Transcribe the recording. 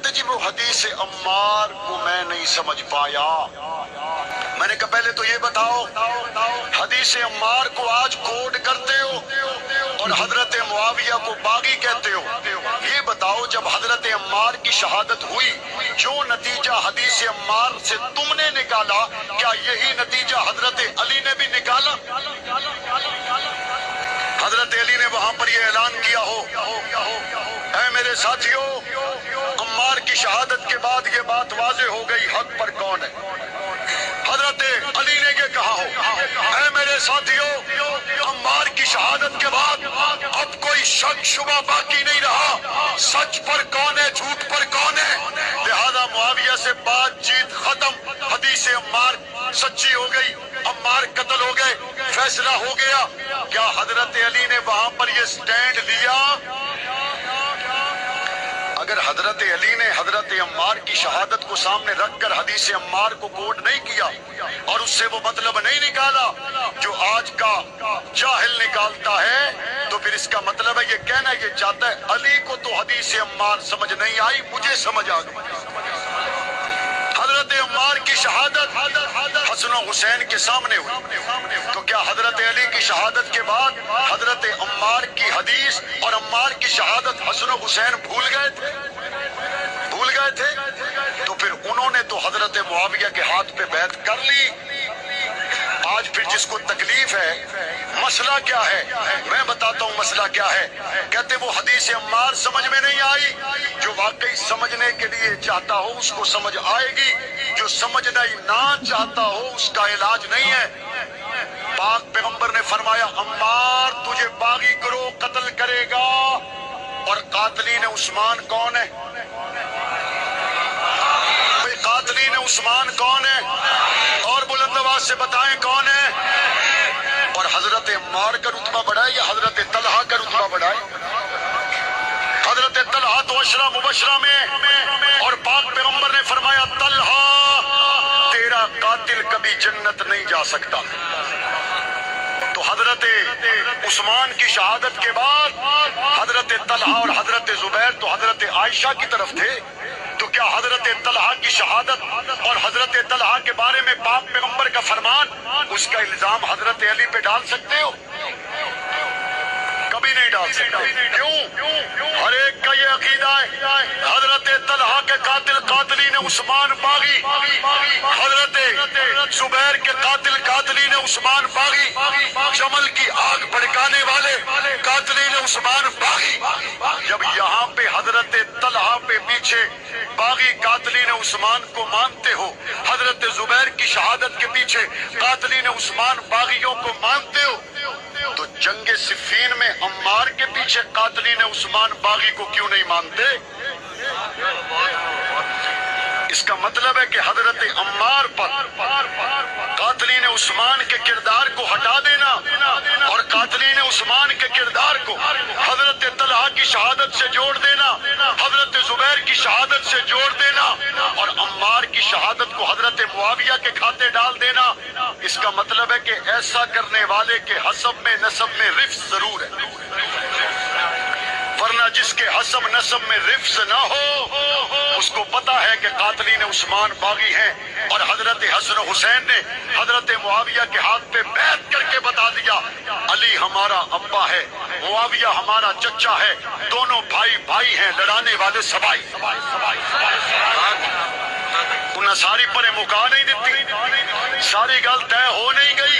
کہتے جی وہ حدیث عمار کو میں نہیں سمجھ پایا. میں نے کہا پہلے تو یہ بتاؤ حدیث عمار کو آج کوٹ کرتے ہو اور حضرت معاویہ کو باغی کہتے ہو. یہ بتاؤ جب حضرت عمار کی شہادت ہوئی جو نتیجہ حدیث عمار سے تم نے نکالا کیا یہی نتیجہ حضرت علی نے بھی نکالا؟ حضرت علی نے وہاں پر یہ اعلان کیا ہو اے میرے ساتھیوں عمار کی شہادت کے بعد یہ بات واضح ہو گئی حق پر کون ہے. حضرت علی نے یہ کہا ہو اے میرے ساتھیوں عمار کی شہادت کے بعد اب کوئی شک شبہ باقی نہیں رہا سچ پر کون ہے جھوٹ پر کون ہے. لہذا معاویہ سے بات چیت ختم. حدیث عمار سچی ہو گئی عمار قتل ہو گئے فیصلہ ہو گیا. کیا حضرت علی نے وہاں پر یہ سٹینڈ لیا؟ اگر حضرت علی نے حضرت عمار کی شہادت کو سامنے رکھ کر حدیث عمار کو کوٹ نہیں کیا اور اس سے وہ مطلب نہیں نکالا جو آج کا جاہل نکالتا ہے تو پھر اس کا مطلب ہے یہ کہنا یہ چاہتا ہے علی کو تو حدیث عمار سمجھ نہیں آئی مجھے سمجھ آ گئی. حضرت عمار کی شہادت حسن و حسین کے سامنے ہوئی تو کیا حضرت علی کی شہادت کے بعد حضرت عمار کی حدیث اور عمار کی شہادت حسن و حسین بھول گئے تھے؟ تو پھر انہوں نے تو حضرت معاویہ کے ہاتھ پہ بیعت کر لی. آج پھر جس کو تکلیف ہے مسئلہ کیا ہے میں بتاتا ہوں مسئلہ کیا ہے. کہتے وہ حدیث عمار سمجھ میں نہیں آئی. جو واقعی سمجھنے کے لیے چاہتا ہو اس کو سمجھ آئے گی جو سمجھنا ہی نہ چاہتا ہو اس کا علاج نہیں ہے. پاک پیغمبر نے فرمایا عمار تجھے باغی گروہ قتل کرے گا اور قاتلین عثمان کون ہے؟ قاتلین عثمان کون ہے؟ اور بلند آواز سے بتائیں کون ہے؟ اور حضرت عمار کا رتبہ بڑھا ہے یا حضرت طلحہ کا رتبہ بڑھا ہے؟ حضرت طلحہ تو عشرہ مبشرہ میں اور پاک پیغمبر نے فرمایا طلحہ تیرا قاتل کبھی جنت نہیں جا سکتا. تو حضرت عثمان کی شہادت کے بعد حضرت طلحہ اور حضرت زبیر تو حضرت عائشہ کی طرف تھے تو کیا حضرت طلحہ کی شہادت اور حضرت طلحہ کے بارے میں پاک پیغمبر کا فرمان اس کا الزام حضرت علی پہ ڈال سکتے ہو؟ کبھی نہیں ڈال سکتے. کیوں؟ ہر ایک کا یہ عقیدہ ہے حضرت طلحہ کے قاتل قاتلین عثمان باغی حضرت زبیر کے قاتل قاتلین عثمان باغی جمل کی آگ بھڑکانے والے قاتلین عثمان باغی. جب یہاں پہ حضرت طلحہ پہ پیچھے باغی قاتلین عثمان کو مانتے ہو حضرت زبیر کی شہادت کے پیچھے قاتلین عثمان باغیوں کو مانتے ہو تو جنگ صفین میں عمار کے پیچھے قاتلین عثمان باغی کو کیوں نہیں مانتے؟ اس کا مطلب ہے کہ حضرت عمار پر قاتلین عثمان کے کردار کو ہٹا دینا اور قاتلین عثمان کے کردار کو حضرت طلحہ کی شہادت سے جوڑ دینا حضرت زبیر کی شہادت سے جوڑ دینا اور عمار کی شہادت کو حضرت معاویہ کے کھاتے ڈال دینا. اس کا مطلب ہے کہ ایسا کرنے والے کے حسب میں نسب میں رفض ضرور ہے ورنہ جس کے حسب نسب میں رفض نہ ہو اس کو پتا ہے کہ قاتلین عثمان باغی ہیں اور حضرت حسن و حسین نے حضرت معاویہ کے ہاتھ پہ بیعت کر کے بتا دیا علی ہمارا ابا ہے معاویہ ہمارا چچا ہے دونوں بھائی بھائی ہیں لڑانے والے سبائی. انہیں ساری پر مکا نہیں دیتی ساری گل طے ہو نہیں گئی.